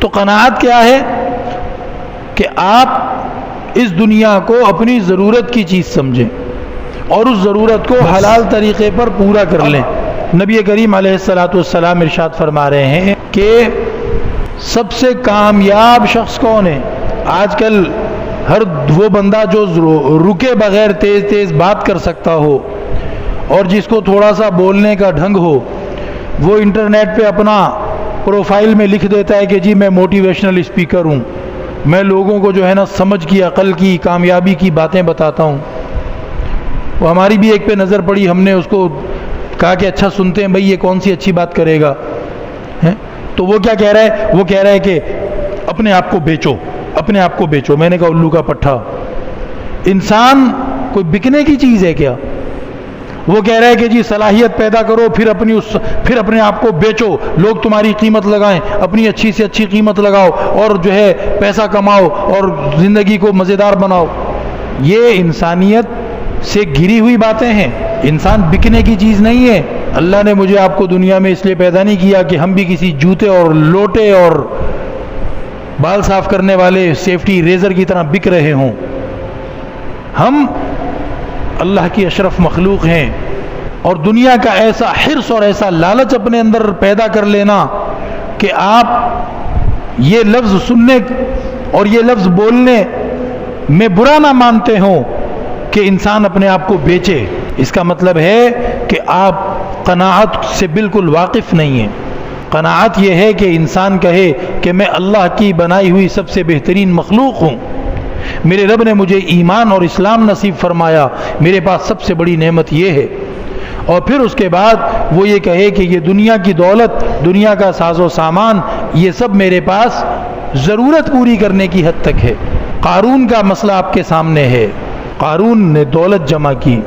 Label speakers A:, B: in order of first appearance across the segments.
A: تو قناعت کیا ہے کہ آپ اس دنیا کو اپنی ضرورت کی چیز سمجھیں اور اس ضرورت کو حلال طریقے پر پورا کر لیں۔ نبی کریم علیہ السلام ارشاد فرما رہے ہیں کہ سب سے کامیاب شخص کون ہے؟ آج کل ہر وہ بندہ جو رکے بغیر تیز تیز بات کر سکتا ہو اور جس کو تھوڑا سا بولنے کا ڈھنگ ہو، وہ انٹرنیٹ پہ اپنا پروفائل میں لکھ دیتا ہے کہ جی میں موٹیویشنل اسپیکر ہوں، میں لوگوں کو جو ہے نا سمجھ کی، عقل کی، کامیابی کی باتیں بتاتا ہوں۔ وہ ہماری بھی ایک پہ نظر پڑی، ہم نے اس کو کہا کہ اچھا سنتے ہیں بھائی یہ کون سی اچھی بات کرے گا، تو وہ کیا کہہ رہا ہے؟ وہ کہہ رہا ہے کہ اپنے آپ کو بیچو، اپنے آپ کو بیچو۔ میں نے کہا الو کا پٹھا، انسان کوئی بکنے کی چیز ہے کیا؟ وہ کہہ رہا ہے کہ جی صلاحیت پیدا کرو، پھر اپنے آپ کو بیچو، لوگ تمہاری قیمت لگائیں، اپنی اچھی سے اچھی قیمت لگاؤ اور جو ہے پیسہ کماؤ اور زندگی کو مزیدار بناؤ۔ یہ انسانیت سے گھری ہوئی باتیں ہیں، انسان بکنے کی چیز نہیں ہے۔ اللہ نے مجھے آپ کو دنیا میں اس لیے پیدا نہیں کیا کہ ہم بھی کسی جوتے اور لوٹے اور بال صاف کرنے والے سیفٹی ریزر کی طرح بک رہے ہوں۔ ہم اللہ کی اشرف مخلوق ہیں، اور دنیا کا ایسا حرص اور ایسا لالچ اپنے اندر پیدا کر لینا کہ آپ یہ لفظ سننے اور یہ لفظ بولنے میں برا نہ مانتے ہوں کہ انسان اپنے آپ کو بیچے، اس کا مطلب ہے کہ آپ قناعت سے بالکل واقف نہیں ہیں۔ قناعت یہ ہے کہ انسان کہے کہ میں اللہ کی بنائی ہوئی سب سے بہترین مخلوق ہوں، میرے رب نے مجھے ایمان اور اسلام نصیب فرمایا، میرے پاس سب سے بڑی نعمت یہ ہے۔ اور پھر اس کے بعد وہ یہ کہے کہ یہ دنیا کی دولت، دنیا کا ساز و سامان، یہ سب میرے پاس ضرورت پوری کرنے کی حد تک ہے۔ قارون کا مسئلہ آپ کے سامنے ہے۔ قارون نے دولت جمع کی،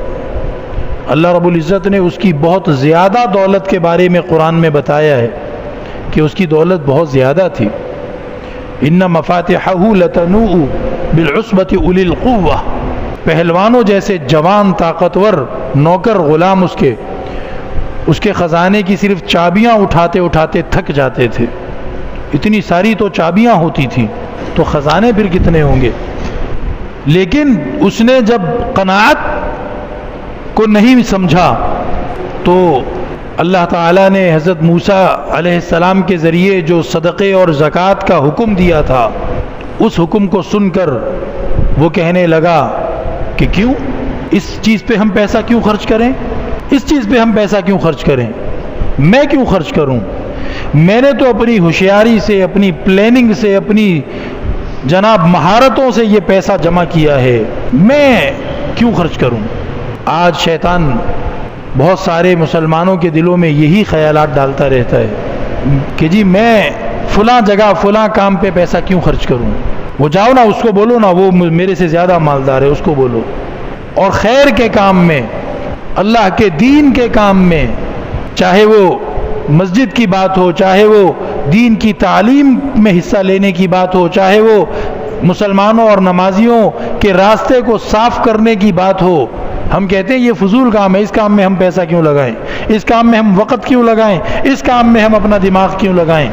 A: اللہ رب العزت نے اس کی بہت زیادہ دولت کے بارے میں قرآن میں بتایا ہے کہ اس کی دولت بہت زیادہ تھی۔ ان مفاتحہ لتنوء بالعصبۃ اولی القوہ، پہلوانوں جیسے جوان طاقتور نوکر غلام اس کے خزانے کی صرف چابیاں اٹھاتے اٹھاتے تھک جاتے تھے۔ اتنی ساری تو چابیاں ہوتی تھیں تو خزانے پھر کتنے ہوں گے۔ لیکن اس نے جب قناعت کو نہیں سمجھا تو اللہ تعالیٰ نے حضرت موسیٰ علیہ السلام کے ذریعے جو صدقے اور زکوٰۃ کا حکم دیا تھا، اس حکم کو سن کر وہ کہنے لگا کہ کیوں اس چیز پہ ہم پیسہ کیوں خرچ کریں، اس چیز پہ ہم پیسہ کیوں خرچ کریں، میں کیوں خرچ کروں، میں نے تو اپنی ہوشیاری سے، اپنی پلاننگ سے، اپنی جناب مہارتوں سے یہ پیسہ جمع کیا ہے، میں کیوں خرچ کروں۔ آج شیطان بہت سارے مسلمانوں کے دلوں میں یہی خیالات ڈالتا رہتا ہے کہ جی میں فلاں جگہ فلاں کام پہ پیسہ کیوں خرچ کروں، وہ جاؤ نا اس کو بولو نا وہ میرے سے زیادہ مالدار ہے، اس کو بولو۔ اور خیر کے کام میں، اللہ کے دین کے کام میں، چاہے وہ مسجد کی بات ہو، چاہے وہ دین کی تعلیم میں حصہ لینے کی بات ہو، چاہے وہ مسلمانوں اور نمازیوں کے راستے کو صاف کرنے کی بات ہو، ہم کہتے ہیں یہ فضول کام ہے، اس کام میں ہم پیسہ کیوں لگائیں، اس کام میں ہم وقت کیوں لگائیں، اس کام میں ہم اپنا دماغ کیوں لگائیں۔